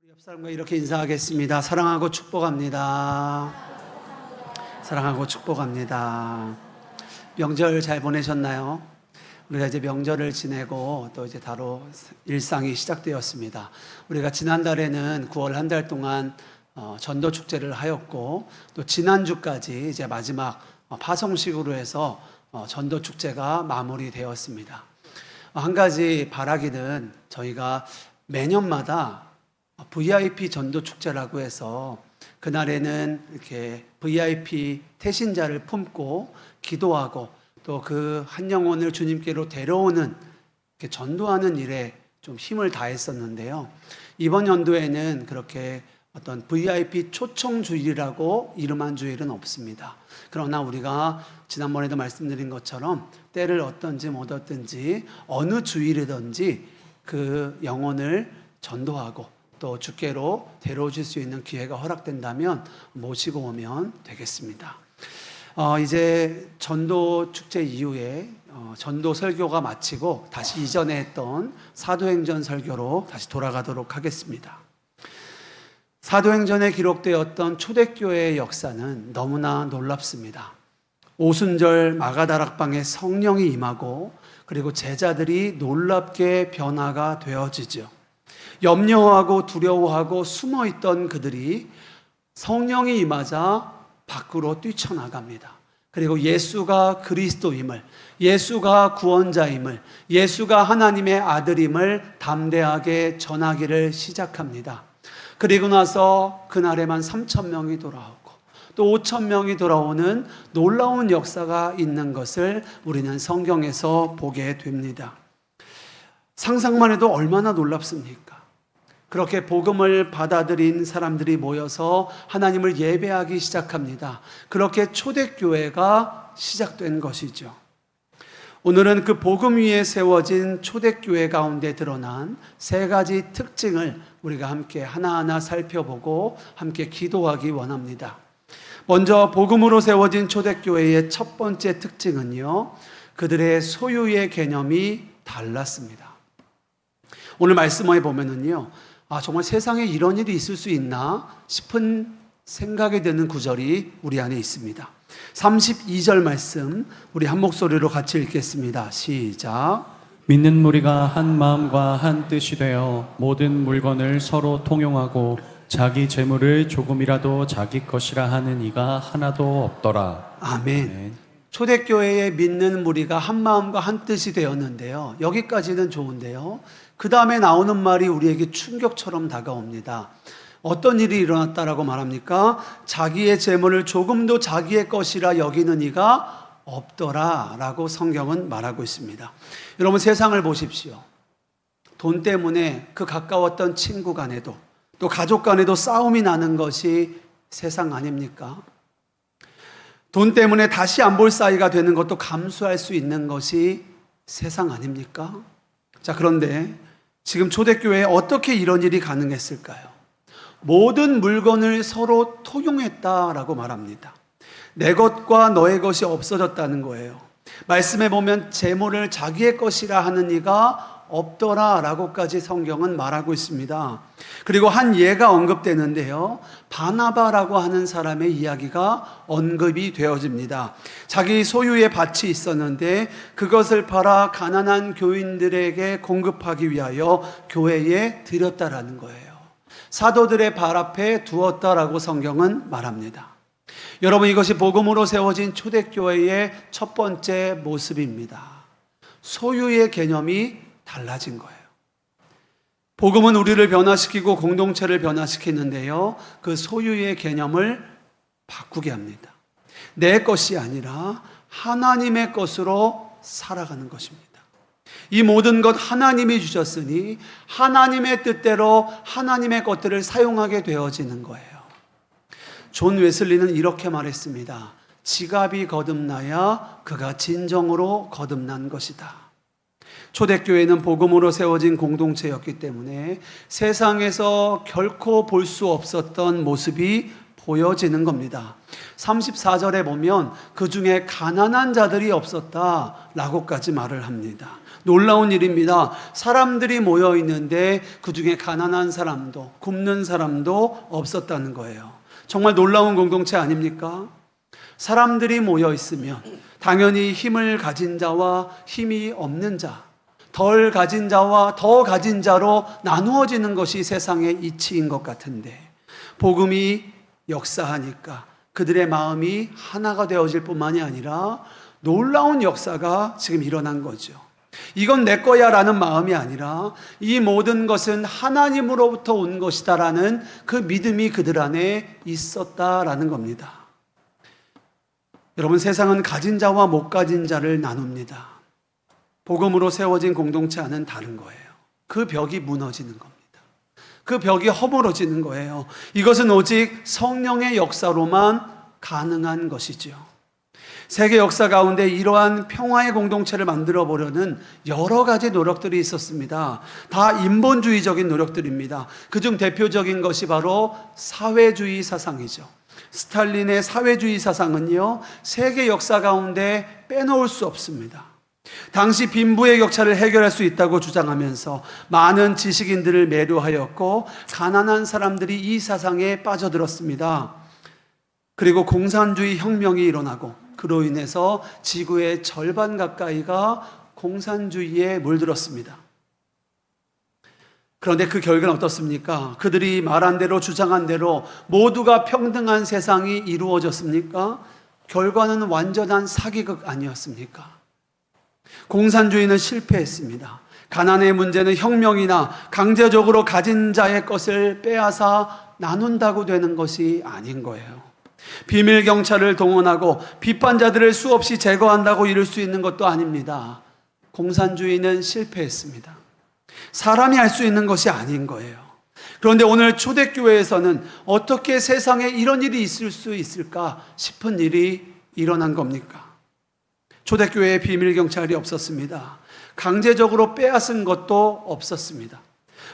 옆 사람과 이렇게 인사하겠습니다. 사랑하고 축복합니다. 사랑하고 축복합니다. 명절 잘 보내셨나요? 우리가 이제 명절을 지내고 또 이제 바로 일상이 시작되었습니다. 우리가 지난달에는 9월 한 달 동안 전도 축제를 하였고, 또 지난주까지 이제 마지막 파송식으로 해서 전도 축제가 마무리되었습니다. 한 가지 바라기는 저희가 매년마다 VIP 전도 축제라고 해서 그날에는 이렇게 VIP 태신자를 품고 기도하고 또 그 한 영혼을 주님께로 데려오는 이렇게 전도하는 일에 좀 힘을 다했었는데요. 이번 연도에는 그렇게 어떤 VIP 초청 주일이라고 이름한 주일은 없습니다. 그러나 우리가 지난번에도 말씀드린 것처럼 때를 얻든지 못 얻든지 어느 주일이든지 그 영혼을 전도하고 또 주께로 데려오실 수 있는 기회가 허락된다면 모시고 오면 되겠습니다. 이제 전도 축제 이후에 전도 설교가 마치고 다시 이전에 했던 사도행전 설교로 다시 돌아가도록 하겠습니다. 사도행전에 기록되었던 초대교회의 역사는 너무나 놀랍습니다. 오순절 마가다락방에 성령이 임하고 그리고 제자들이 놀랍게 변화가 되어지죠. 염려하고 두려워하고 숨어있던 그들이 성령이 임하자 밖으로 뛰쳐나갑니다. 그리고 예수가 그리스도임을, 예수가 구원자임을, 예수가 하나님의 아들임을 담대하게 전하기를 시작합니다. 그리고 나서 그날에만 3,000명이 돌아오고 또 5,000명이 돌아오는 놀라운 역사가 있는 것을 우리는 성경에서 보게 됩니다. 상상만 해도 얼마나 놀랍습니까? 그렇게 복음을 받아들인 사람들이 모여서 하나님을 예배하기 시작합니다. 그렇게 초대교회가 시작된 것이죠. 오늘은 그 복음 위에 세워진 초대교회 가운데 드러난 세 가지 특징을 우리가 함께 하나하나 살펴보고 함께 기도하기 원합니다. 먼저 복음으로 세워진 초대교회의 첫 번째 특징은요, 그들의 소유의 개념이 달랐습니다. 오늘 말씀에 보면은요, 정말 세상에 이런 일이 있을 수 있나 싶은 생각이 드는 구절이 우리 안에 있습니다. 32절 말씀 우리 한 목소리로 같이 읽겠습니다. 시작. 믿는 무리가 한 마음과 한 뜻이 되어 모든 물건을 서로 통용하고 자기 재물을 조금이라도 자기 것이라 하는 이가 하나도 없더라. 아멘. 초대교회에 믿는 무리가 한 마음과 한 뜻이 되었는데요. 여기까지는 좋은데요. 그 다음에 나오는 말이 우리에게 충격처럼 다가옵니다. 어떤 일이 일어났다라고 말합니까? 자기의 재물을 조금도 자기의 것이라 여기는 이가 없더라 라고 성경은 말하고 있습니다. 여러분, 세상을 보십시오. 돈 때문에 그 가까웠던 친구 간에도 또 가족 간에도 싸움이 나는 것이 세상 아닙니까? 돈 때문에 다시 안 볼 사이가 되는 것도 감수할 수 있는 것이 세상 아닙니까? 자, 그런데 지금 초대교회에 어떻게 이런 일이 가능했을까요? 모든 물건을 서로 통용했다라고 말합니다. 내 것과 너의 것이 없어졌다는 거예요. 말씀에 보면 재물을 자기의 것이라 하는 이가 없더라 라고까지 성경은 말하고 있습니다. 그리고 한 예가 언급되는데요, 바나바라고 하는 사람의 이야기가 언급이 되어집니다. 자기 소유의 밭이 있었는데 그것을 팔아 가난한 교인들에게 공급하기 위하여 교회에 드렸다라는 거예요. 사도들의 발 앞에 두었다라고 성경은 말합니다. 여러분, 이것이 복음으로 세워진 초대교회의 첫 번째 모습입니다. 소유의 개념이 달라진 거예요. 복음은 우리를 변화시키고 공동체를 변화시키는데요, 그 소유의 개념을 바꾸게 합니다. 내 것이 아니라 하나님의 것으로 살아가는 것입니다. 이 모든 것 하나님이 주셨으니 하나님의 뜻대로 하나님의 것들을 사용하게 되어지는 거예요. 존 웨슬리는 이렇게 말했습니다. 지갑이 거듭나야 그가 진정으로 거듭난 것이다. 초대교회는 복음으로 세워진 공동체였기 때문에 세상에서 결코 볼 수 없었던 모습이 보여지는 겁니다. 34절에 보면 그 중에 가난한 자들이 없었다라고까지 말을 합니다. 놀라운 일입니다. 사람들이 모여 있는데 그 중에 가난한 사람도 굶는 사람도 없었다는 거예요. 정말 놀라운 공동체 아닙니까? 사람들이 모여 있으면 당연히 힘을 가진 자와 힘이 없는 자, 덜 가진 자와 더 가진 자로 나누어지는 것이 세상의 이치인 것 같은데, 복음이 역사하니까 그들의 마음이 하나가 되어질 뿐만이 아니라 놀라운 역사가 지금 일어난 거죠. 이건 내 거야 라는 마음이 아니라 이 모든 것은 하나님으로부터 온 것이다 라는 그 믿음이 그들 안에 있었다라는 겁니다. 여러분, 세상은 가진 자와 못 가진 자를 나눕니다. 복음으로 세워진 공동체와는 다른 거예요. 그 벽이 무너지는 겁니다. 그 벽이 허물어지는 거예요. 이것은 오직 성령의 역사로만 가능한 것이죠. 세계 역사 가운데 이러한 평화의 공동체를 만들어 보려는 여러 가지 노력들이 있었습니다. 다 인본주의적인 노력들입니다. 그중 대표적인 것이 바로 사회주의 사상이죠. 스탈린의 사회주의 사상은요, 세계 역사 가운데 빼놓을 수 없습니다. 당시 빈부의 격차를 해결할 수 있다고 주장하면서 많은 지식인들을 매료하였고 가난한 사람들이 이 사상에 빠져들었습니다. 그리고 공산주의 혁명이 일어나고 그로 인해서 지구의 절반 가까이가 공산주의에 물들었습니다. 그런데 그 결과는 어떻습니까? 그들이 말한 대로 주장한 대로 모두가 평등한 세상이 이루어졌습니까? 결과는 완전한 사기극 아니었습니까? 공산주의는 실패했습니다. 가난의 문제는 혁명이나 강제적으로 가진 자의 것을 빼앗아 나눈다고 되는 것이 아닌 거예요. 비밀 경찰을 동원하고 비판자들을 수없이 제거한다고 이룰 수 있는 것도 아닙니다. 공산주의는 실패했습니다. 사람이 할 수 있는 것이 아닌 거예요. 그런데 오늘 초대교회에서는 어떻게 세상에 이런 일이 있을 수 있을까 싶은 일이 일어난 겁니까? 초대교회에 비밀 경찰이 없었습니다. 강제적으로 빼앗은 것도 없었습니다.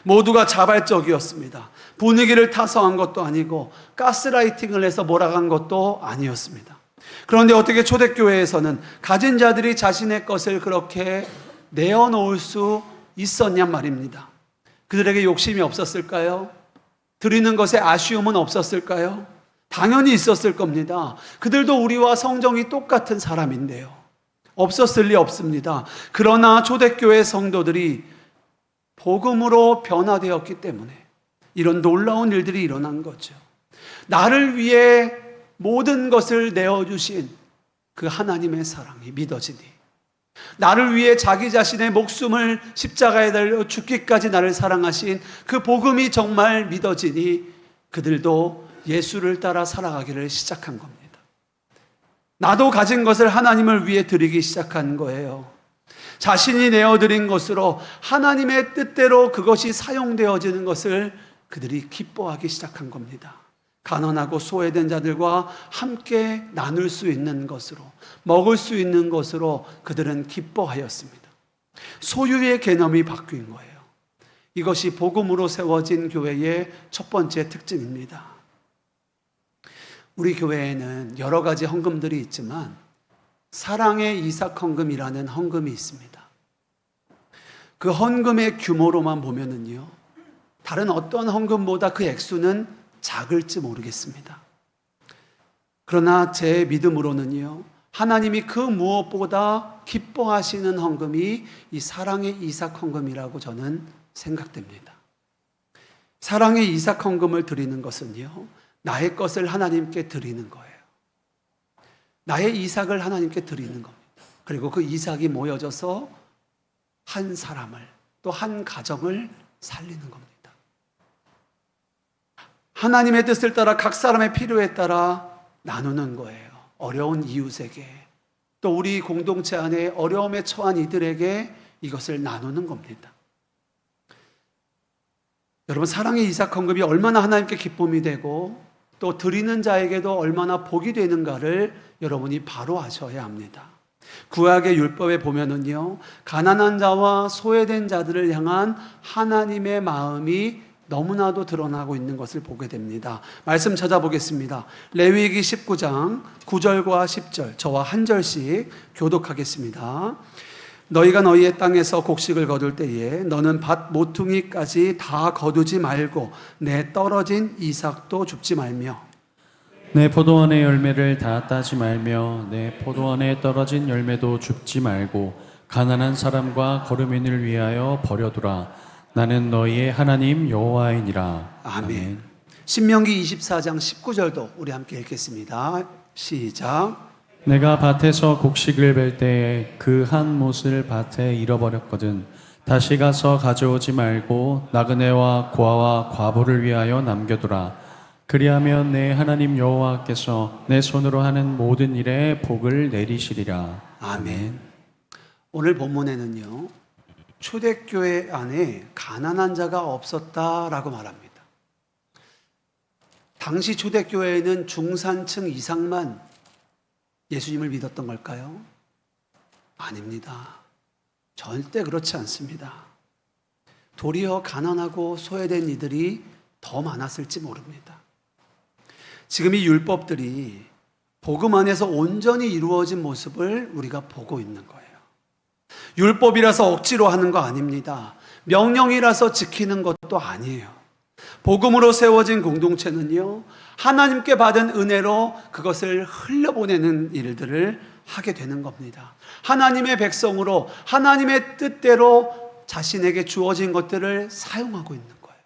모두가 자발적이었습니다. 분위기를 타서 한 것도 아니고 가스라이팅을 해서 몰아간 것도 아니었습니다. 그런데 어떻게 초대교회에서는 가진 자들이 자신의 것을 그렇게 내어놓을 수 있었냔 말입니다. 그들에게 욕심이 없었을까요? 드리는 것에 아쉬움은 없었을까요? 당연히 있었을 겁니다. 그들도 우리와 성정이 똑같은 사람인데요. 없었을 리 없습니다. 그러나 초대교회 성도들이 복음으로 변화되었기 때문에 이런 놀라운 일들이 일어난 거죠. 나를 위해 모든 것을 내어주신 그 하나님의 사랑이 믿어지니, 나를 위해 자기 자신의 목숨을 십자가에 달려 죽기까지 나를 사랑하신 그 복음이 정말 믿어지니 그들도 예수를 따라 살아가기를 시작한 겁니다. 나도 가진 것을 하나님을 위해 드리기 시작한 거예요. 자신이 내어드린 것으로 하나님의 뜻대로 그것이 사용되어지는 것을 그들이 기뻐하기 시작한 겁니다. 가난하고 소외된 자들과 함께 나눌 수 있는 것으로, 먹을 수 있는 것으로 그들은 기뻐하였습니다. 소유의 개념이 바뀐 거예요. 이것이 복음으로 세워진 교회의 첫 번째 특징입니다. 우리 교회에는 여러 가지 헌금들이 있지만 사랑의 이삭 헌금이라는 헌금이 있습니다. 그 헌금의 규모로만 보면은요, 다른 어떤 헌금보다 그 액수는 작을지 모르겠습니다. 그러나 제 믿음으로는요, 하나님이 그 무엇보다 기뻐하시는 헌금이 이 사랑의 이삭 헌금이라고 저는 생각됩니다. 사랑의 이삭 헌금을 드리는 것은요, 나의 것을 하나님께 드리는 거예요. 나의 이삭을 하나님께 드리는 겁니다. 그리고 그 이삭이 모여져서 한 사람을, 또 한 가정을 살리는 겁니다. 하나님의 뜻을 따라 각 사람의 필요에 따라 나누는 거예요. 어려운 이웃에게, 또 우리 공동체 안에 어려움에 처한 이들에게 이것을 나누는 겁니다. 여러분, 사랑의 이삭 헌금이 얼마나 하나님께 기쁨이 되고 또 드리는 자에게도 얼마나 복이 되는가를 여러분이 바로 아셔야 합니다. 구약의 율법에 보면은요, 가난한 자와 소외된 자들을 향한 하나님의 마음이 너무나도 드러나고 있는 것을 보게 됩니다. 말씀 찾아보겠습니다. 레위기 19장 9절과 10절, 저와 한 절씩 교독하겠습니다. 너희가 너희의 땅에서 곡식을 거둘 때에 너는 밭 모퉁이까지 다 거두지 말고 내 떨어진 이삭도 줍지 말며 내 포도원의 열매를 다 따지 말며 내 포도원에 떨어진 열매도 줍지 말고 가난한 사람과 거류민을 위하여 버려두라. 나는 너희의 하나님 여호와이니라. 아멘. 신명기 24장 19절도 우리 함께 읽겠습니다. 시작. 내가 밭에서 곡식을 벨 때에 그 한 못을 밭에 잃어버렸거든. 다시 가서 가져오지 말고 나그네와 고아와 과부를 위하여 남겨두라. 그리하면 내 하나님 여호와께서 내 손으로 하는 모든 일에 복을 내리시리라. 아멘. 오늘 본문에는요, 초대교회 안에 가난한 자가 없었다라고 말합니다. 당시 초대교회에는 중산층 이상만 예수님을 믿었던 걸까요? 아닙니다. 절대 그렇지 않습니다. 도리어 가난하고 소외된 이들이 더 많았을지 모릅니다. 지금 이 율법들이 복음 안에서 온전히 이루어진 모습을 우리가 보고 있는 거예요. 율법이라서 억지로 하는 거 아닙니다. 명령이라서 지키는 것도 아니에요. 복음으로 세워진 공동체는요, 하나님께 받은 은혜로 그것을 흘려보내는 일들을 하게 되는 겁니다. 하나님의 백성으로 하나님의 뜻대로 자신에게 주어진 것들을 사용하고 있는 거예요.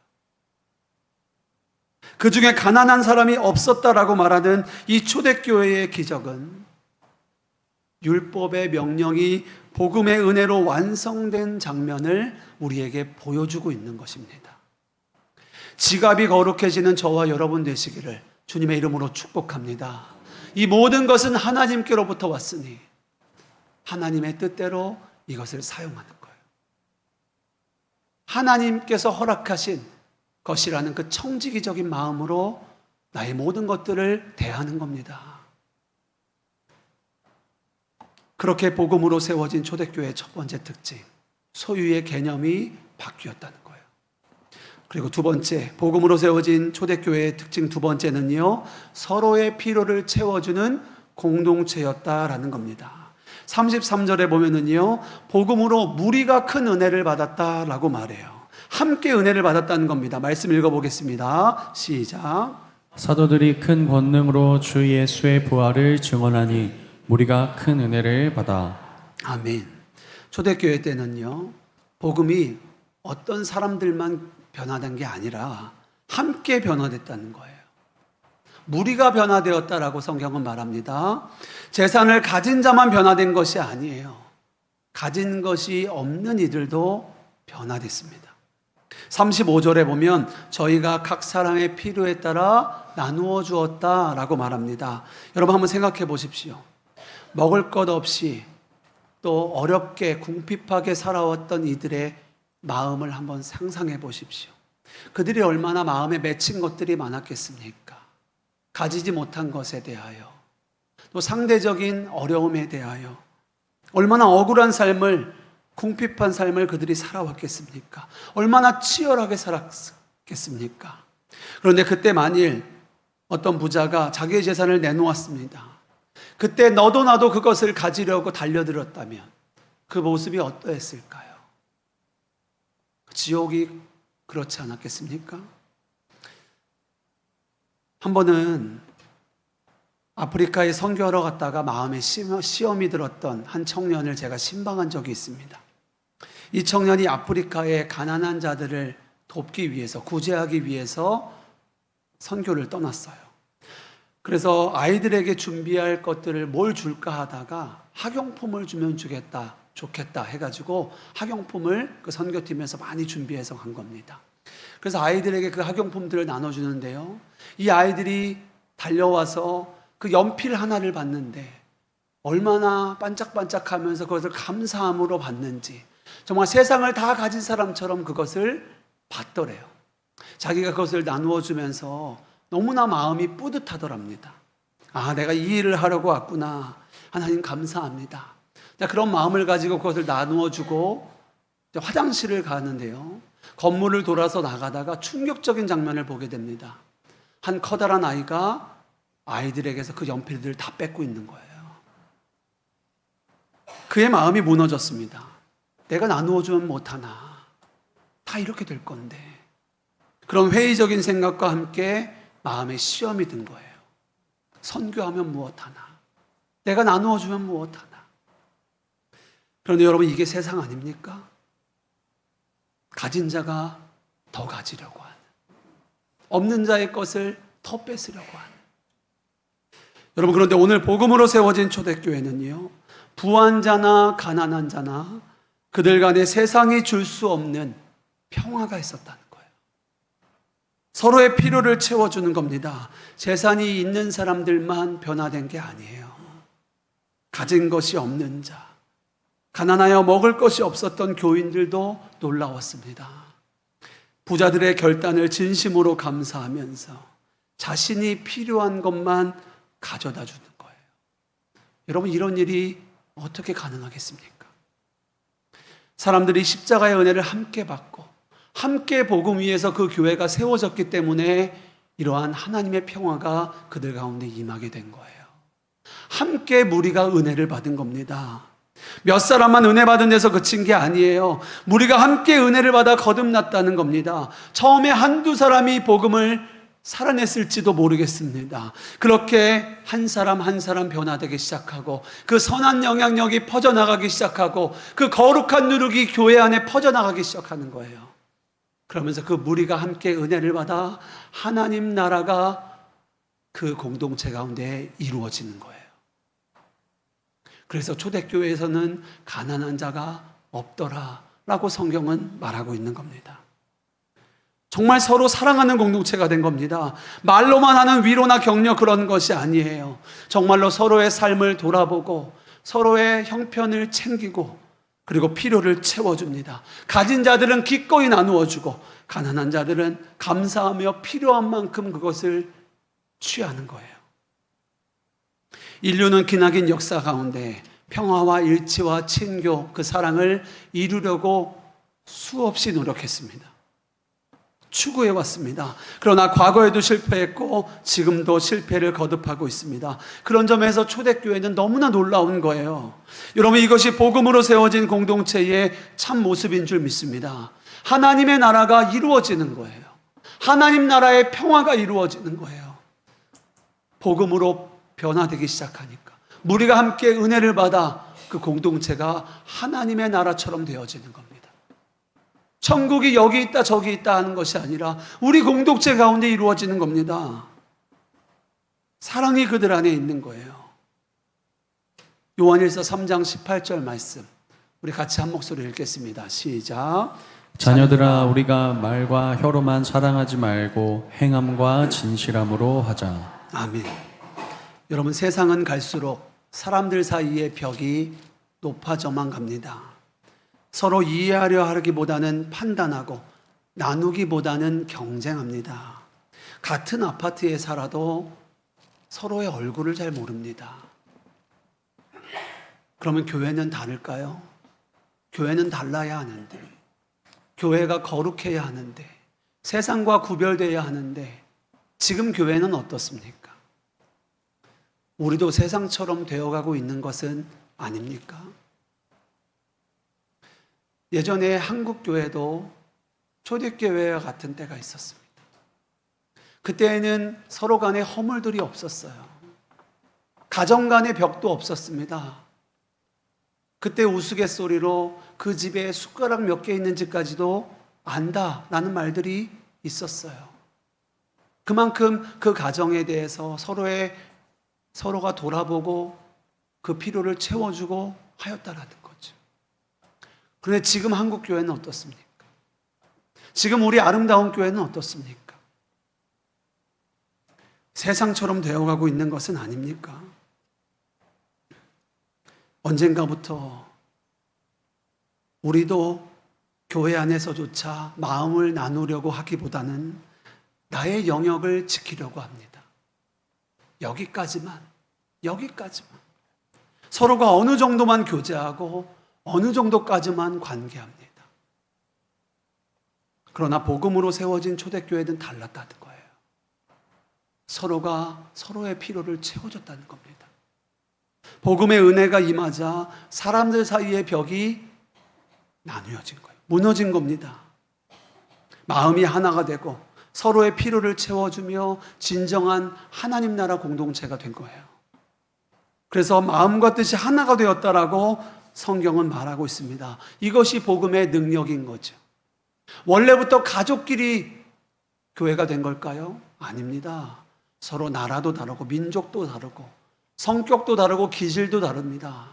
그 중에 가난한 사람이 없었다라고 말하는 이 초대교회의 기적은 율법의 명령이 복음의 은혜로 완성된 장면을 우리에게 보여주고 있는 것입니다. 지갑이 거룩해지는 저와 여러분 되시기를 주님의 이름으로 축복합니다. 이 모든 것은 하나님께로부터 왔으니 하나님의 뜻대로 이것을 사용하는 거예요. 하나님께서 허락하신 것이라는 그 청지기적인 마음으로 나의 모든 것들을 대하는 겁니다. 그렇게 복음으로 세워진 초대교회의 첫 번째 특징, 소유의 개념이 바뀌었다는 거예요. 그리고 두 번째, 복음으로 세워진 초대교회의 특징 두 번째는요, 서로의 필요를 채워주는 공동체였다라는 겁니다. 33절에 보면은요, 복음으로 무리가 큰 은혜를 받았다라고 말해요. 함께 은혜를 받았다는 겁니다. 말씀 읽어보겠습니다. 시작. 사도들이 큰 권능으로 주 예수의 부활을 증언하니 무리가 큰 은혜를 받아. 아멘. 초대교회 때는요, 복음이 어떤 사람들만 변화된 게 아니라 함께 변화됐다는 거예요. 무리가 변화되었다라고 성경은 말합니다. 재산을 가진 자만 변화된 것이 아니에요. 가진 것이 없는 이들도 변화됐습니다. 35절에 보면 저희가 각 사람의 필요에 따라 나누어 주었다라고 말합니다. 여러분 한번 생각해 보십시오. 먹을 것 없이 또 어렵게 궁핍하게 살아왔던 이들의 마음을 한번 상상해 보십시오. 그들이 얼마나 마음에 맺힌 것들이 많았겠습니까? 가지지 못한 것에 대하여, 또 상대적인 어려움에 대하여 얼마나 억울한 삶을, 궁핍한 삶을 그들이 살아왔겠습니까? 얼마나 치열하게 살았겠습니까? 그런데 그때 만일 어떤 부자가 자기의 재산을 내놓았습니다. 그때 너도 나도 그것을 가지려고 달려들었다면 그 모습이 어떠했을까요? 지옥이 그렇지 않았겠습니까? 한 번은 아프리카에 선교하러 갔다가 마음에 시험이 들었던 한 청년을 제가 신방한 적이 있습니다. 이 청년이 아프리카의 가난한 자들을 돕기 위해서, 구제하기 위해서 선교를 떠났어요. 그래서 아이들에게 준비할 것들을 뭘 줄까 하다가 학용품을 주면 좋겠다 해가지고 학용품을 그 선교팀에서 많이 준비해서 간 겁니다. 그래서 아이들에게 그 학용품들을 나눠주는데요, 이 아이들이 달려와서 그 연필 하나를 받는데 얼마나 반짝반짝하면서 그것을 감사함으로 받는지, 정말 세상을 다 가진 사람처럼 그것을 받더래요. 자기가 그것을 나누어 주면서 너무나 마음이 뿌듯하더랍니다. 아, 내가 이 일을 하려고 왔구나. 하나님 감사합니다. 그런 마음을 가지고 그것을 나누어 주고 화장실을 가는데요, 건물을 돌아서 나가다가 충격적인 장면을 보게 됩니다. 한 커다란 아이가 아이들에게서 그 연필들을 다 뺏고 있는 거예요. 그의 마음이 무너졌습니다. 내가 나누어 주면 못하나? 다 이렇게 될 건데. 그런 회의적인 생각과 함께 마음에 시험이 든 거예요. 선교하면 무엇하나? 내가 나누어 주면 무엇하나? 그런데 여러분, 이게 세상 아닙니까? 가진 자가 더 가지려고 하는, 없는 자의 것을 더 뺏으려고 하는. 여러분, 그런데 오늘 복음으로 세워진 초대교회는요, 부한 자나 가난한 자나 그들 간에 세상이 줄 수 없는 평화가 있었다는 거예요. 서로의 필요를 채워주는 겁니다. 재산이 있는 사람들만 변화된 게 아니에요. 가진 것이 없는 자, 가난하여 먹을 것이 없었던 교인들도 놀라웠습니다. 부자들의 결단을 진심으로 감사하면서 자신이 필요한 것만 가져다 주는 거예요. 여러분, 이런 일이 어떻게 가능하겠습니까? 사람들이 십자가의 은혜를 함께 받고 함께 복음 위에서 그 교회가 세워졌기 때문에 이러한 하나님의 평화가 그들 가운데 임하게 된 거예요. 함께 무리가 은혜를 받은 겁니다. 몇 사람만 은혜 받은 데서 그친 게 아니에요. 무리가 함께 은혜를 받아 거듭났다는 겁니다. 처음에 한두 사람이 복음을 살아냈을지도 모르겠습니다. 그렇게 한 사람 한 사람 변화되기 시작하고 그 선한 영향력이 퍼져나가기 시작하고 그 거룩한 누룩이 교회 안에 퍼져나가기 시작하는 거예요. 그러면서 그 무리가 함께 은혜를 받아 하나님 나라가 그 공동체 가운데 이루어지는 거예요. 그래서 초대교회에서는 가난한 자가 없더라라고 성경은 말하고 있는 겁니다. 정말 서로 사랑하는 공동체가 된 겁니다. 말로만 하는 위로나 격려 그런 것이 아니에요. 정말로 서로의 삶을 돌아보고 서로의 형편을 챙기고 그리고 필요를 채워줍니다. 가진 자들은 기꺼이 나누어주고 가난한 자들은 감사하며 필요한 만큼 그것을 취하는 거예요. 인류는 기나긴 역사 가운데 평화와 일치와 친교, 그 사랑을 이루려고 수없이 노력했습니다. 추구해 왔습니다. 그러나 과거에도 실패했고 지금도 실패를 거듭하고 있습니다. 그런 점에서 초대교회는 너무나 놀라운 거예요. 여러분, 이것이 복음으로 세워진 공동체의 참 모습인 줄 믿습니다. 하나님의 나라가 이루어지는 거예요. 하나님 나라의 평화가 이루어지는 거예요. 복음으로 변화되기 시작하니까 우리가 함께 은혜를 받아 그 공동체가 하나님의 나라처럼 되어지는 겁니다. 천국이 여기 있다 저기 있다 하는 것이 아니라 우리 공동체 가운데 이루어지는 겁니다. 사랑이 그들 안에 있는 거예요. 요한일서 3장 18절 말씀 우리 같이 한 목소리 읽겠습니다. 시작. 자녀들아, 우리가 말과 혀로만 사랑하지 말고 행함과 진실함으로 하자. 아멘. 여러분, 세상은 갈수록 사람들 사이의 벽이 높아져만 갑니다. 서로 이해하려 하기보다는 판단하고 나누기보다는 경쟁합니다. 같은 아파트에 살아도 서로의 얼굴을 잘 모릅니다. 그러면 교회는 다를까요? 교회는 달라야 하는데, 교회가 거룩해야 하는데, 세상과 구별되어야 하는데 지금 교회는 어떻습니까? 우리도 세상처럼 되어가고 있는 것은 아닙니까? 예전에 한국 교회도 초대교회와 같은 때가 있었습니다. 그때에는 서로 간에 허물들이 없었어요. 가정 간의 벽도 없었습니다. 그때 우스갯소리로 그 집에 숟가락 몇 개 있는지까지도 안다라는 말들이 있었어요. 그만큼 그 가정에 대해서 서로가 돌아보고 그 필요를 채워주고 하였다라는 거죠. 그런데 지금 한국 교회는 어떻습니까? 지금 우리 아름다운 교회는 어떻습니까? 세상처럼 되어가고 있는 것은 아닙니까? 언젠가부터 우리도 교회 안에서조차 마음을 나누려고 하기보다는 나의 영역을 지키려고 합니다. 여기까지만. 서로가 어느 정도만 교제하고 어느 정도까지만 관계합니다. 그러나 복음으로 세워진 초대교회는 달랐다는 거예요. 서로가 서로의 필요를 채워줬다는 겁니다. 복음의 은혜가 임하자 사람들 사이의 벽이 나누어진 거예요. 무너진 겁니다. 마음이 하나가 되고 서로의 필요를 채워주며 진정한 하나님 나라 공동체가 된 거예요. 그래서 마음과 뜻이 하나가 되었다라고 성경은 말하고 있습니다. 이것이 복음의 능력인 거죠. 원래부터 가족끼리 교회가 된 걸까요? 아닙니다. 서로 나라도 다르고 민족도 다르고 성격도 다르고 기질도 다릅니다.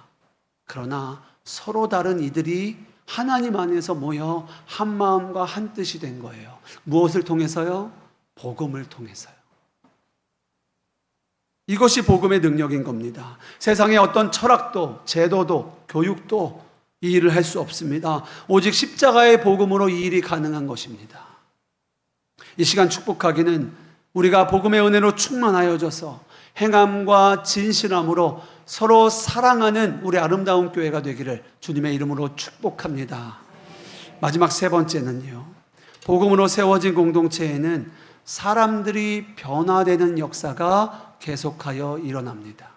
그러나 서로 다른 이들이 하나님 안에서 모여 한 마음과 한 뜻이 된 거예요. 무엇을 통해서요? 복음을 통해서요. 이것이 복음의 능력인 겁니다. 세상의 어떤 철학도, 제도도, 교육도 이 일을 할 수 없습니다. 오직 십자가의 복음으로 이 일이 가능한 것입니다. 이 시간 축복하기는 우리가 복음의 은혜로 충만하여져서 행함과 진실함으로 서로 사랑하는 우리 아름다운 교회가 되기를 주님의 이름으로 축복합니다. 마지막 세 번째는요. 복음으로 세워진 공동체에는 사람들이 변화되는 역사가 계속하여 일어납니다.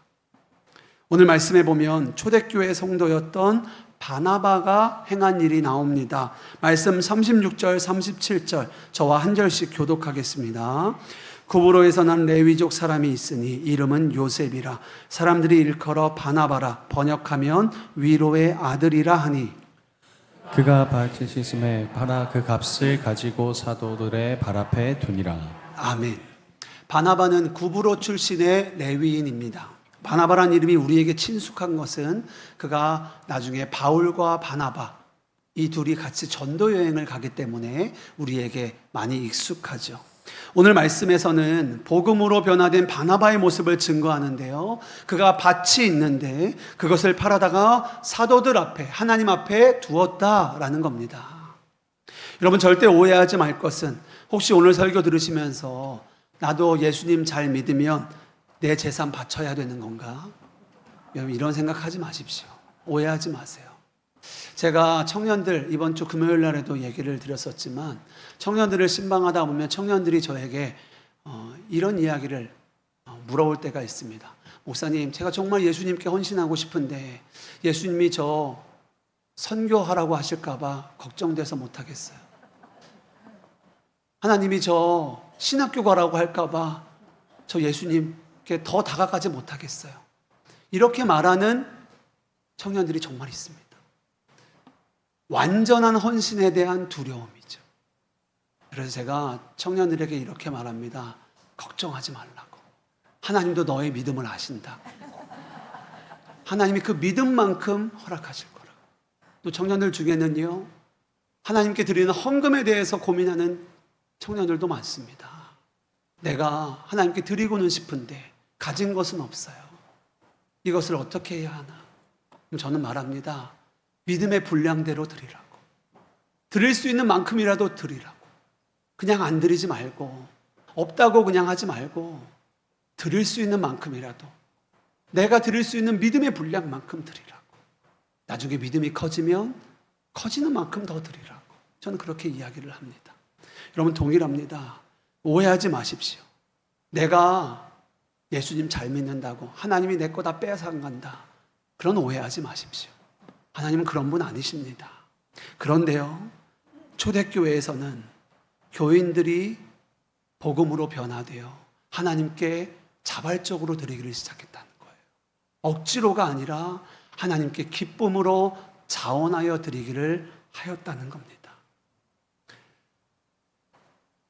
오늘 말씀에 보면 초대교회 성도였던 바나바가 행한 일이 나옵니다. 말씀 36절, 37절 저와 한 절씩 교독하겠습니다. 구브로에서 난 레위족 사람이 있으니 이름은 요셉이라 사람들이 일컬어 바나바라 번역하면 위로의 아들이라 하니 그가 발짓이심에 바라 그 값을 가지고 사도들의 발 앞에 두니라. 아멘. 바나바는 구브로 출신의 레위인입니다. 바나바란 이름이 우리에게 친숙한 것은 그가 나중에 바울과 바나바 이 둘이 같이 전도 여행을 가기 때문에 우리에게 많이 익숙하죠. 오늘 말씀에서는 복음으로 변화된 바나바의 모습을 증거하는데요. 그가 밭이 있는데 그것을 팔아다가 사도들 앞에 하나님 앞에 두었다라는 겁니다. 여러분 절대 오해하지 말 것은 혹시 오늘 설교 들으시면서 나도 예수님 잘 믿으면 내 재산 바쳐야 되는 건가? 여러분 이런 생각하지 마십시오. 오해하지 마세요. 제가 청년들 이번 주 금요일 날에도 얘기를 드렸었지만 청년들을 신방하다 보면 청년들이 저에게 이런 이야기를 물어볼 때가 있습니다. 목사님, 제가 정말 예수님께 헌신하고 싶은데 예수님이 저 선교하라고 하실까 봐 걱정돼서 못하겠어요. 하나님이 저 신학교 가라고 할까 봐 저 예수님께 더 다가가지 못하겠어요. 이렇게 말하는 청년들이 정말 있습니다. 완전한 헌신에 대한 두려움이죠. 그래서 제가 청년들에게 이렇게 말합니다. 걱정하지 말라고. 하나님도 너의 믿음을 아신다. 하나님이 그 믿음만큼 허락하실 거라고. 또 청년들 중에는요, 하나님께 드리는 헌금에 대해서 고민하는 청년들도 많습니다. 내가 하나님께 드리고는 싶은데 가진 것은 없어요. 이것을 어떻게 해야 하나? 그럼 저는 말합니다. 믿음의 분량대로 드리라고. 드릴 수 있는 만큼이라도 드리라고. 그냥 안 드리지 말고 없다고 그냥 하지 말고 드릴 수 있는 만큼이라도 내가 드릴 수 있는 믿음의 분량만큼 드리라고. 나중에 믿음이 커지면 커지는 만큼 더 드리라고. 저는 그렇게 이야기를 합니다. 여러분 동일합니다. 오해하지 마십시오. 내가 예수님 잘 믿는다고 하나님이 내 거 다 빼앗아간다. 그런 오해하지 마십시오. 하나님은 그런 분 아니십니다. 그런데요, 초대교회에서는 교인들이 복음으로 변화되어 하나님께 자발적으로 드리기를 시작했다는 거예요. 억지로가 아니라 하나님께 기쁨으로 자원하여 드리기를 하였다는 겁니다.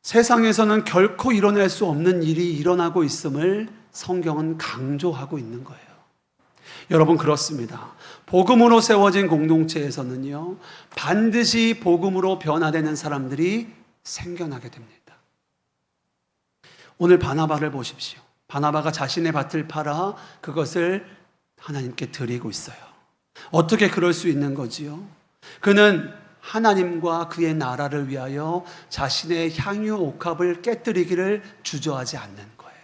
세상에서는 결코 일어날 수 없는 일이 일어나고 있음을 성경은 강조하고 있는 거예요. 여러분 그렇습니다. 복음으로 세워진 공동체에서는요, 반드시 복음으로 변화되는 사람들이 생겨나게 됩니다. 오늘 바나바를 보십시오. 바나바가 자신의 밭을 팔아 그것을 하나님께 드리고 있어요. 어떻게 그럴 수 있는 거지요? 그는 하나님과 그의 나라를 위하여 자신의 향유 옥합을 깨뜨리기를 주저하지 않는 거예요.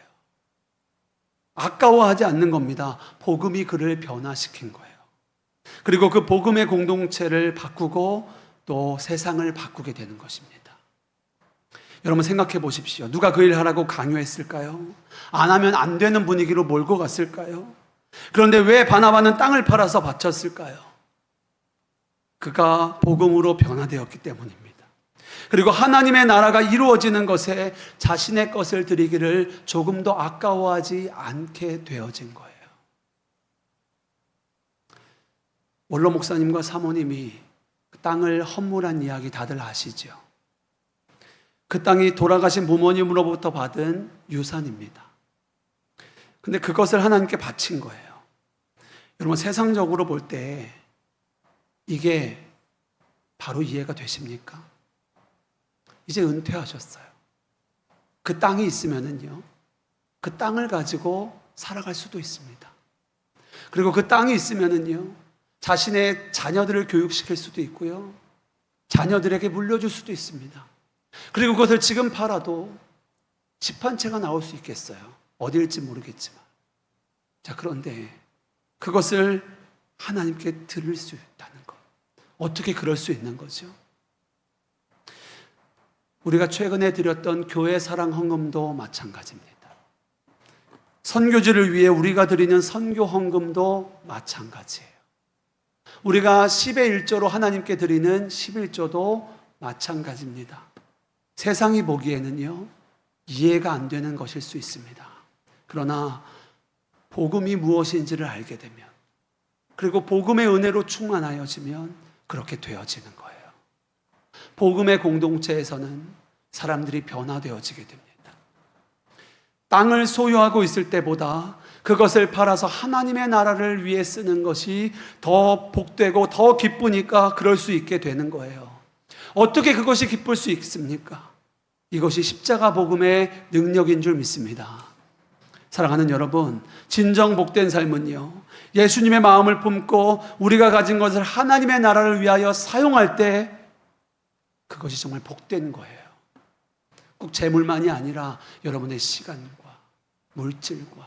아까워하지 않는 겁니다. 복음이 그를 변화시킨 거예요. 그리고 그 복음의 공동체를 바꾸고 또 세상을 바꾸게 되는 것입니다. 여러분 생각해 보십시오. 누가 그 일 하라고 강요했을까요? 안 하면 안 되는 분위기로 몰고 갔을까요? 그런데 왜 바나바는 땅을 팔아서 바쳤을까요? 그가 복음으로 변화되었기 때문입니다. 그리고 하나님의 나라가 이루어지는 것에 자신의 것을 드리기를 조금도 아까워하지 않게 되어진 거예요. 원로 목사님과 사모님이 그 땅을 헌물한 이야기 다들 아시죠? 그 땅이 돌아가신 부모님으로부터 받은 유산입니다. 근데 그것을 하나님께 바친 거예요. 여러분 세상적으로 볼 때 이게 바로 이해가 되십니까? 이제 은퇴하셨어요. 그 땅이 있으면은요, 그 땅을 가지고 살아갈 수도 있습니다. 그리고 그 땅이 있으면은요, 자신의 자녀들을 교육시킬 수도 있고요, 자녀들에게 물려줄 수도 있습니다. 그리고 그것을 지금 팔아도 집 한 채가 나올 수 있겠어요. 어디일지 모르겠지만. 자, 그런데 그것을 하나님께 드릴 수 있다는 것. 어떻게 그럴 수 있는 거죠? 우리가 최근에 드렸던 교회 사랑 헌금도 마찬가지입니다. 선교지를 위해 우리가 드리는 선교 헌금도 마찬가지예요. 우리가 10의 1조로 하나님께 드리는 11조도 마찬가지입니다. 세상이 보기에는요, 이해가 안 되는 것일 수 있습니다. 그러나 복음이 무엇인지를 알게 되면, 그리고 복음의 은혜로 충만하여지면 그렇게 되어지는 거예요. 복음의 공동체에서는 사람들이 변화되어지게 됩니다. 땅을 소유하고 있을 때보다 그것을 팔아서 하나님의 나라를 위해 쓰는 것이 더 복되고 더 기쁘니까 그럴 수 있게 되는 거예요. 어떻게 그것이 기쁠 수 있습니까? 이것이 십자가 복음의 능력인 줄 믿습니다. 사랑하는 여러분, 진정 복된 삶은요, 예수님의 마음을 품고 우리가 가진 것을 하나님의 나라를 위하여 사용할 때 그것이 정말 복된 거예요. 꼭 재물만이 아니라 여러분의 시간과 물질과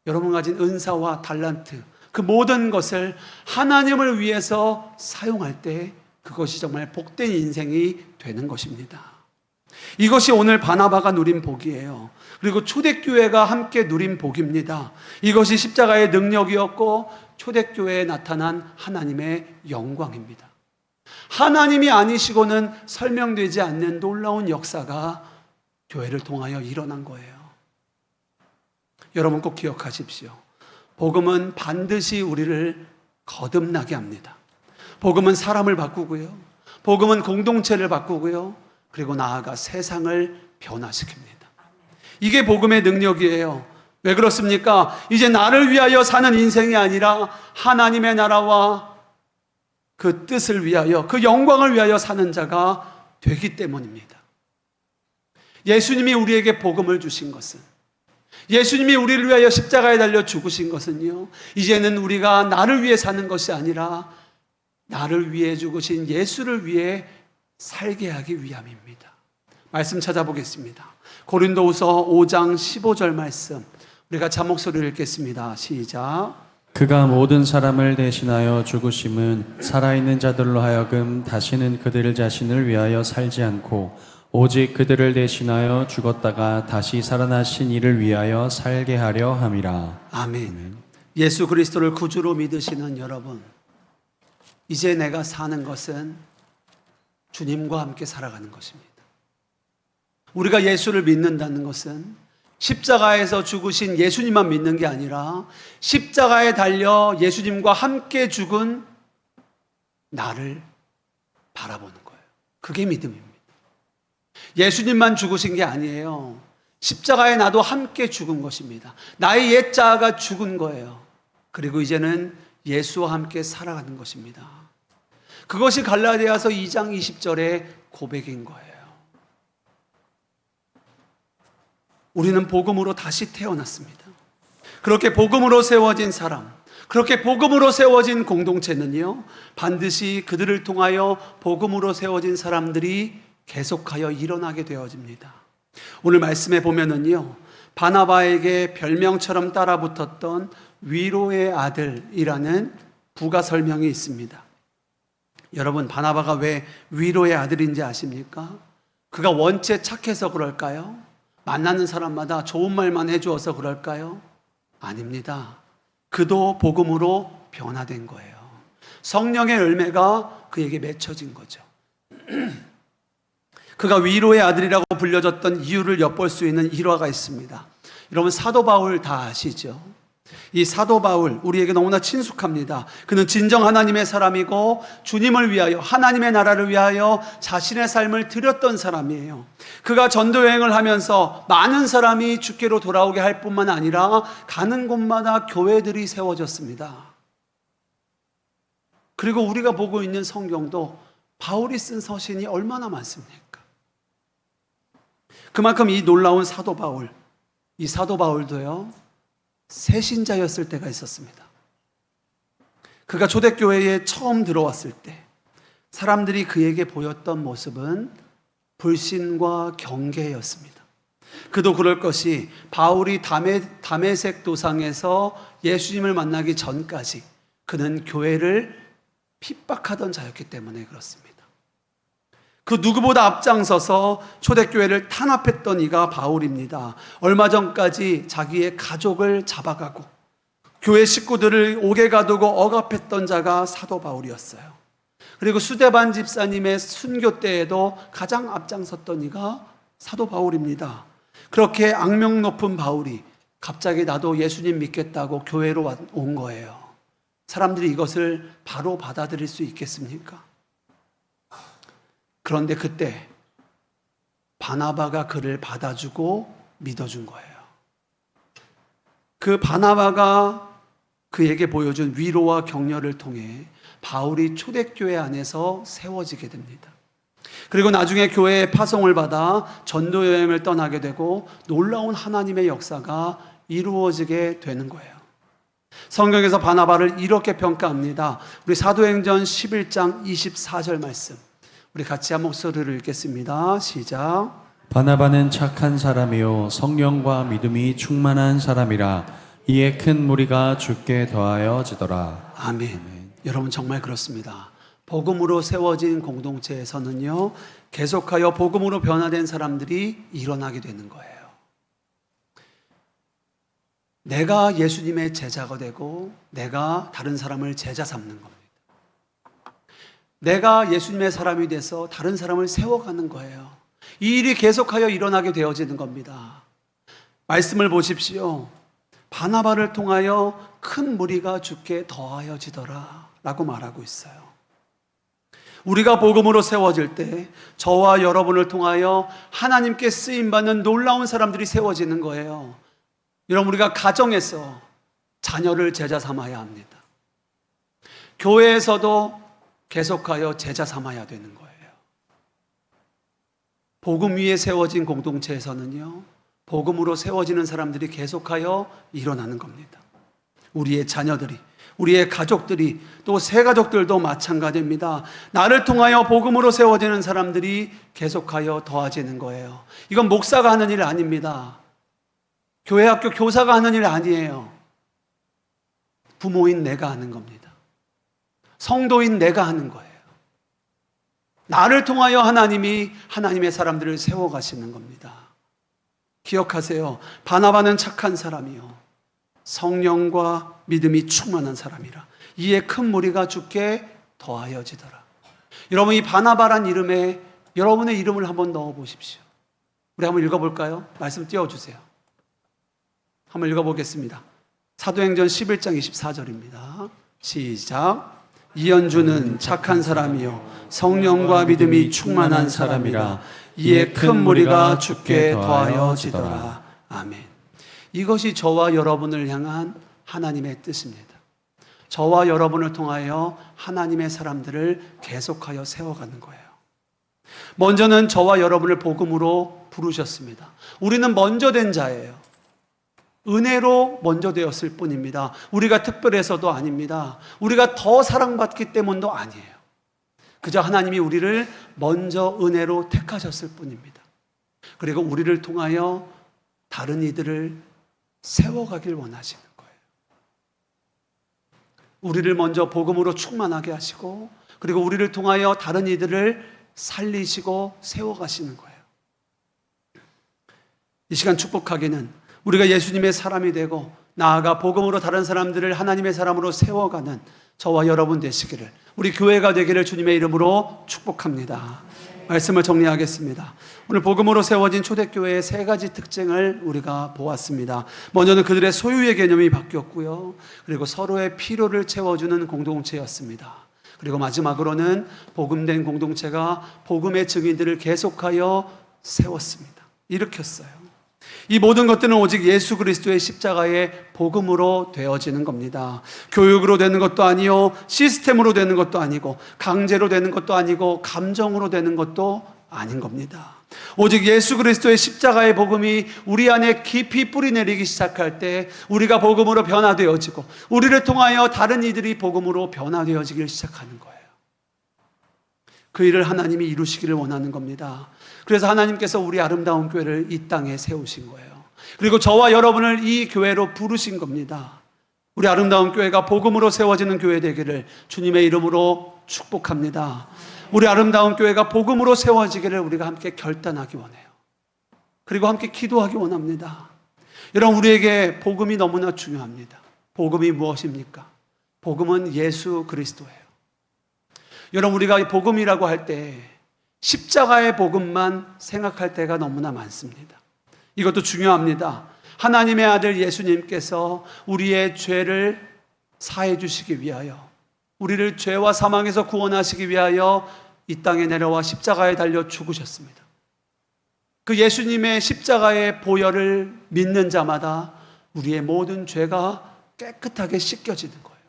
여러분 가진 은사와 달란트, 그 모든 것을 하나님을 위해서 사용할 때 그것이 정말 복된 인생이 되는 것입니다. 이것이 오늘 바나바가 누린 복이에요. 그리고 초대교회가 함께 누린 복입니다. 이것이 십자가의 능력이었고 초대교회에 나타난 하나님의 영광입니다. 하나님이 아니시고는 설명되지 않는 놀라운 역사가 교회를 통하여 일어난 거예요. 여러분 꼭 기억하십시오. 복음은 반드시 우리를 거듭나게 합니다. 복음은 사람을 바꾸고요, 복음은 공동체를 바꾸고요, 그리고 나아가 세상을 변화시킵니다. 이게 복음의 능력이에요. 왜 그렇습니까? 이제 나를 위하여 사는 인생이 아니라 하나님의 나라와 그 뜻을 위하여, 그 영광을 위하여 사는 자가 되기 때문입니다. 예수님이 우리에게 복음을 주신 것은, 예수님이 우리를 위하여 십자가에 달려 죽으신 것은요, 이제는 우리가 나를 위해 사는 것이 아니라 나를 위해 죽으신 예수를 위해 살게 하기 위함입니다. 말씀 찾아보겠습니다. 고린도후서 5장 15절 말씀, 우리가 자목소리를 읽겠습니다. 시작. 그가 모든 사람을 대신하여 죽으심은 살아있는 자들로 하여금 다시는 그들 자신을 위하여 살지 않고 오직 그들을 대신하여 죽었다가 다시 살아나신 이를 위하여 살게 하려 함이라. 아멘. 예수 그리스도를 구주로 믿으시는 여러분, 이제 내가 사는 것은 주님과 함께 살아가는 것입니다. 우리가 예수를 믿는다는 것은 십자가에서 죽으신 예수님만 믿는 게 아니라 십자가에 달려 예수님과 함께 죽은 나를 바라보는 거예요. 그게 믿음입니다. 예수님만 죽으신 게 아니에요. 십자가에 나도 함께 죽은 것입니다. 나의 옛 자아가 죽은 거예요. 그리고 이제는 예수와 함께 살아가는 것입니다. 그것이 갈라디아서 2장 20절의 고백인 거예요. 우리는 복음으로 다시 태어났습니다. 그렇게 복음으로 세워진 사람, 그렇게 복음으로 세워진 공동체는요, 반드시 그들을 통하여 복음으로 세워진 사람들이 계속하여 일어나게 되어집니다. 오늘 말씀에 보면은요, 바나바에게 별명처럼 따라붙었던 위로의 아들이라는 부가 설명이 있습니다. 여러분, 바나바가 왜 위로의 아들인지 아십니까? 그가 원체 착해서 그럴까요? 만나는 사람마다 좋은 말만 해주어서 그럴까요? 아닙니다. 그도 복음으로 변화된 거예요. 성령의 열매가 그에게 맺혀진 거죠. 그가 위로의 아들이라고 불려졌던 이유를 엿볼 수 있는 일화가 있습니다. 여러분, 사도 바울 다 아시죠? 이 사도 바울, 우리에게 너무나 친숙합니다. 그는 진정 하나님의 사람이고 주님을 위하여, 하나님의 나라를 위하여 자신의 삶을 드렸던 사람이에요. 그가 전도 여행을 하면서 많은 사람이 주께로 돌아오게 할 뿐만 아니라 가는 곳마다 교회들이 세워졌습니다. 그리고 우리가 보고 있는 성경도 바울이 쓴 서신이 얼마나 많습니까? 그만큼 이 놀라운 사도 바울, 이 사도 바울도요, 새신자였을 때가 있었습니다. 그가 초대교회에 처음 들어왔을 때 사람들이 그에게 보였던 모습은 불신과 경계였습니다. 그도 그럴 것이 바울이 다메섹 도상에서 예수님을 만나기 전까지 그는 교회를 핍박하던 자였기 때문에 그렇습니다. 그 누구보다 앞장서서 초대교회를 탄압했던 이가 바울입니다. 얼마 전까지 자기의 가족을 잡아가고 교회 식구들을 옥에 가두고 억압했던 자가 사도 바울이었어요. 그리고 수데반 집사님의 순교 때에도 가장 앞장섰던 이가 사도 바울입니다. 그렇게 악명 높은 바울이 갑자기 나도 예수님 믿겠다고 교회로 온 거예요. 사람들이 이것을 바로 받아들일 수 있겠습니까? 그런데 그때 바나바가 그를 받아주고 믿어준 거예요. 그 바나바가 그에게 보여준 위로와 격려를 통해 바울이 초대교회 안에서 세워지게 됩니다. 그리고 나중에 교회의 파송을 받아 전도 여행을 떠나게 되고 놀라운 하나님의 역사가 이루어지게 되는 거예요. 성경에서 바나바를 이렇게 평가합니다. 우리 사도행전 11장 24절 말씀, 우리 같이 한 목소리를 읽겠습니다. 시작. 바나바는 착한 사람이요 성령과 믿음이 충만한 사람이라 이에 큰 무리가 주께 더하여지더라. 아멘. 여러분, 정말 그렇습니다. 복음으로 세워진 공동체에서는요, 계속하여 복음으로 변화된 사람들이 일어나게 되는 거예요. 내가 예수님의 제자가 되고 내가 다른 사람을 제자 삼는 겁니다. 내가 예수님의 사람이 돼서 다른 사람을 세워가는 거예요. 이 일이 계속하여 일어나게 되어지는 겁니다. 말씀을 보십시오. 바나바를 통하여 큰 무리가 주께 더하여지더라 라고 말하고 있어요. 우리가 복음으로 세워질 때 저와 여러분을 통하여 하나님께 쓰임받는 놀라운 사람들이 세워지는 거예요. 여러분, 우리가 가정에서 자녀를 제자 삼아야 합니다. 교회에서도 계속하여 제자 삼아야 되는 거예요. 복음 위에 세워진 공동체에서는요, 복음으로 세워지는 사람들이 계속하여 일어나는 겁니다. 우리의 자녀들이, 우리의 가족들이, 또 새 가족들도 마찬가지입니다. 나를 통하여 복음으로 세워지는 사람들이 계속하여 더해지는 거예요. 이건 목사가 하는 일 아닙니다. 교회 학교 교사가 하는 일 아니에요. 부모인 내가 하는 겁니다. 성도인 내가 하는 거예요. 나를 통하여 하나님이 하나님의 사람들을 세워가시는 겁니다. 기억하세요. 바나바는 착한 사람이요 성령과 믿음이 충만한 사람이라 이에 큰 무리가 주께 더하여지더라. 여러분, 이 바나바란 이름에 여러분의 이름을 한번 넣어 보십시오. 우리 한번 읽어볼까요? 말씀 띄워주세요. 한번 읽어보겠습니다. 사도행전 11장 24절입니다. 시작. 이연주는 착한 사람이요 성령과 믿음이 충만한 사람이라 이에 큰 무리가 주께 더하여지더라. 아멘. 이것이 저와 여러분을 향한 하나님의 뜻입니다. 저와 여러분을 통하여 하나님의 사람들을 계속하여 세워가는 거예요. 먼저는 저와 여러분을 복음으로 부르셨습니다. 우리는 먼저 된 자예요. 은혜로 먼저 되었을 뿐입니다. 우리가 특별해서도 아닙니다. 우리가 더 사랑받기 때문도 아니에요. 그저 하나님이 우리를 먼저 은혜로 택하셨을 뿐입니다. 그리고 우리를 통하여 다른 이들을 세워가길 원하시는 거예요. 우리를 먼저 복음으로 충만하게 하시고, 그리고 우리를 통하여 다른 이들을 살리시고 세워가시는 거예요. 이 시간 축복하기는 우리가 예수님의 사람이 되고 나아가 복음으로 다른 사람들을 하나님의 사람으로 세워가는 저와 여러분 되시기를, 우리 교회가 되기를 주님의 이름으로 축복합니다. 말씀을 정리하겠습니다. 오늘 복음으로 세워진 초대교회의 세 가지 특징을 우리가 보았습니다. 먼저는 그들의 소유의 개념이 바뀌었고요. 그리고 서로의 필요를 채워주는 공동체였습니다. 그리고 마지막으로는 복음된 공동체가 복음의 증인들을 계속하여 세웠습니다. 일으켰어요. 이 모든 것들은 오직 예수 그리스도의 십자가의 복음으로 되어지는 겁니다. 교육으로 되는 것도 아니요, 시스템으로 되는 것도 아니고, 강제로 되는 것도 아니고, 감정으로 되는 것도 아닌 겁니다. 오직 예수 그리스도의 십자가의 복음이 우리 안에 깊이 뿌리내리기 시작할 때 우리가 복음으로 변화되어지고, 우리를 통하여 다른 이들이 복음으로 변화되어지기 시작하는 거예요. 그 일을 하나님이 이루시기를 원하는 겁니다. 그래서 하나님께서 우리 아름다운 교회를 이 땅에 세우신 거예요. 그리고 저와 여러분을 이 교회로 부르신 겁니다. 우리 아름다운 교회가 복음으로 세워지는 교회 되기를 주님의 이름으로 축복합니다. 우리 아름다운 교회가 복음으로 세워지기를 우리가 함께 결단하기 원해요. 그리고 함께 기도하기 원합니다. 여러분, 우리에게 복음이 너무나 중요합니다. 복음이 무엇입니까? 복음은 예수 그리스도예요. 여러분, 우리가 복음이라고 할 때 십자가의 복음만 생각할 때가 너무나 많습니다. 이것도 중요합니다. 하나님의 아들 예수님께서 우리의 죄를 사해 주시기 위하여, 우리를 죄와 사망에서 구원하시기 위하여 이 땅에 내려와 십자가에 달려 죽으셨습니다. 그 예수님의 십자가의 보혈을 믿는 자마다 우리의 모든 죄가 깨끗하게 씻겨지는 거예요.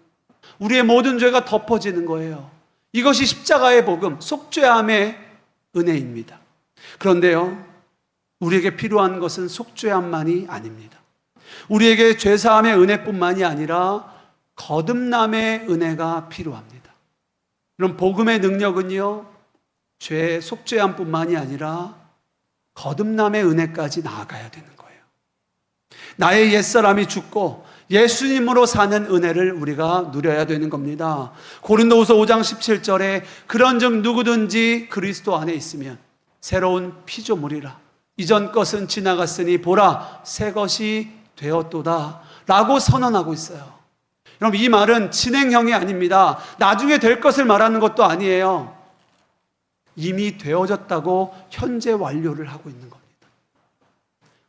우리의 모든 죄가 덮어지는 거예요. 이것이 십자가의 복음, 속죄함의 은혜입니다. 그런데요, 우리에게 필요한 것은 속죄함만이 아닙니다. 우리에게 죄사함의 은혜뿐만이 아니라 거듭남의 은혜가 필요합니다. 그럼 복음의 능력은요, 죄 속죄함뿐만이 아니라 거듭남의 은혜까지 나아가야 되는 거예요. 나의 옛사람이 죽고 예수님으로 사는 은혜를 우리가 누려야 되는 겁니다. 고린도후서 5장 17절에 그런즉 누구든지 그리스도 안에 있으면 새로운 피조물이라, 이전 것은 지나갔으니 보라 새 것이 되었도다 라고 선언하고 있어요. 여러분, 이 말은 진행형이 아닙니다. 나중에 될 것을 말하는 것도 아니에요. 이미 되어졌다고 현재 완료를 하고 있는 겁니다.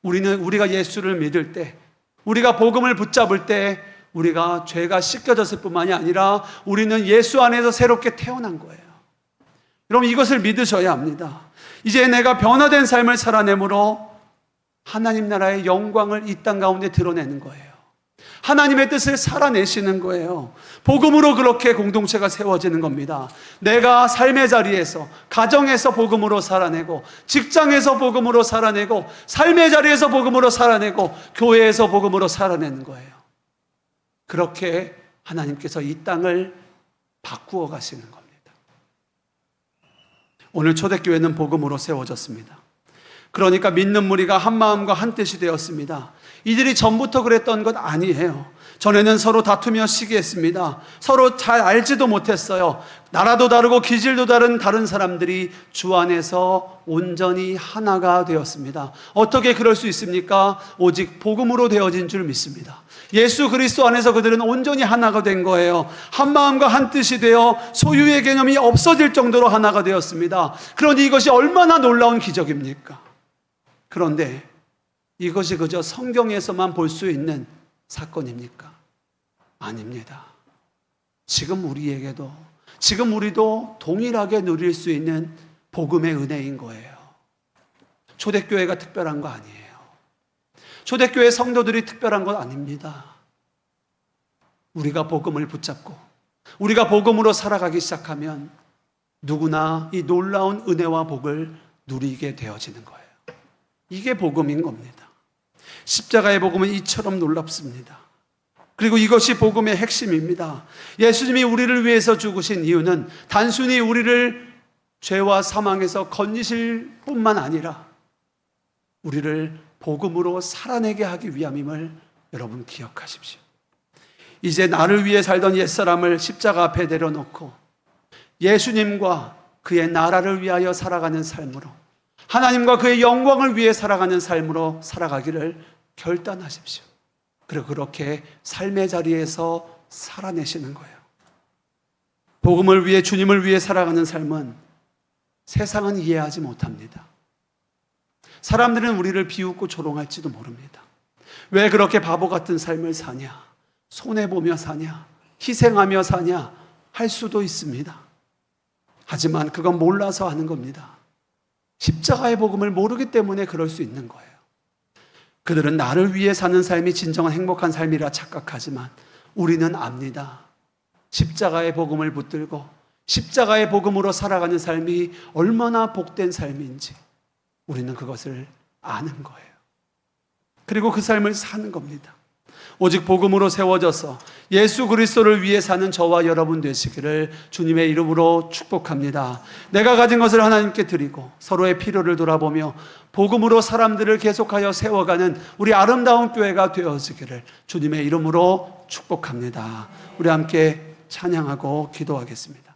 우리가 예수를 믿을 때, 우리가 복음을 붙잡을 때 우리가 죄가 씻겨졌을 뿐만이 아니라 우리는 예수 안에서 새롭게 태어난 거예요. 여러분, 이것을 믿으셔야 합니다. 이제 내가 변화된 삶을 살아내므로 하나님 나라의 영광을 이 땅 가운데 드러내는 거예요. 하나님의 뜻을 살아내시는 거예요. 복음으로 그렇게 공동체가 세워지는 겁니다. 내가 삶의 자리에서, 가정에서 복음으로 살아내고, 직장에서 복음으로 살아내고, 삶의 자리에서 복음으로 살아내고, 교회에서 복음으로 살아내는 거예요. 그렇게 하나님께서 이 땅을 바꾸어 가시는 겁니다. 오늘 초대교회는 복음으로 세워졌습니다. 그러니까 믿는 무리가 한 마음과 한 뜻이 되었습니다. 이들이 전부터 그랬던 것 아니에요. 전에는 서로 다투며 시기했습니다. 서로 잘 알지도 못했어요. 나라도 다르고 기질도 다른 사람들이 주 안에서 온전히 하나가 되었습니다. 어떻게 그럴 수 있습니까? 오직 복음으로 되어진 줄 믿습니다. 예수 그리스도 안에서 그들은 온전히 하나가 된 거예요. 한 마음과 한 뜻이 되어 소유의 개념이 없어질 정도로 하나가 되었습니다. 그러니 이것이 얼마나 놀라운 기적입니까? 그런데 이것이 그저 성경에서만 볼 수 있는 사건입니까? 아닙니다. 지금 우리도 동일하게 누릴 수 있는 복음의 은혜인 거예요. 초대교회가 특별한 거 아니에요. 초대교회 성도들이 특별한 것 아닙니다. 우리가 복음을 붙잡고 우리가 복음으로 살아가기 시작하면 누구나 이 놀라운 은혜와 복을 누리게 되어지는 거예요. 이게 복음인 겁니다. 십자가의 복음은 이처럼 놀랍습니다. 그리고 이것이 복음의 핵심입니다. 예수님이 우리를 위해서 죽으신 이유는 단순히 우리를 죄와 사망에서 건지실 뿐만 아니라 우리를 복음으로 살아내게 하기 위함임을 여러분 기억하십시오. 이제 나를 위해 살던 옛사람을 십자가 앞에 내려놓고 예수님과 그의 나라를 위하여 살아가는 삶으로 하나님과 그의 영광을 위해 살아가는 삶으로 살아가기를 결단하십시오. 그리고 그렇게 삶의 자리에서 살아내시는 거예요. 복음을 위해, 주님을 위해 살아가는 삶은 세상은 이해하지 못합니다. 사람들은 우리를 비웃고 조롱할지도 모릅니다. 왜 그렇게 바보 같은 삶을 사냐? 손해보며 사냐? 희생하며 사냐? 할 수도 있습니다. 하지만 그건 몰라서 하는 겁니다. 십자가의 복음을 모르기 때문에 그럴 수 있는 거예요. 그들은 나를 위해 사는 삶이 진정한 행복한 삶이라 착각하지만 우리는 압니다. 십자가의 복음을 붙들고 십자가의 복음으로 살아가는 삶이 얼마나 복된 삶인지 우리는 그것을 아는 거예요. 그리고 그 삶을 사는 겁니다. 오직 복음으로 세워져서 예수 그리스도를 위해 사는 저와 여러분 되시기를 주님의 이름으로 축복합니다. 내가 가진 것을 하나님께 드리고 서로의 필요를 돌아보며 복음으로 사람들을 계속하여 세워가는 우리 아름다운 교회가 되어지기를 주님의 이름으로 축복합니다. 우리 함께 찬양하고 기도하겠습니다.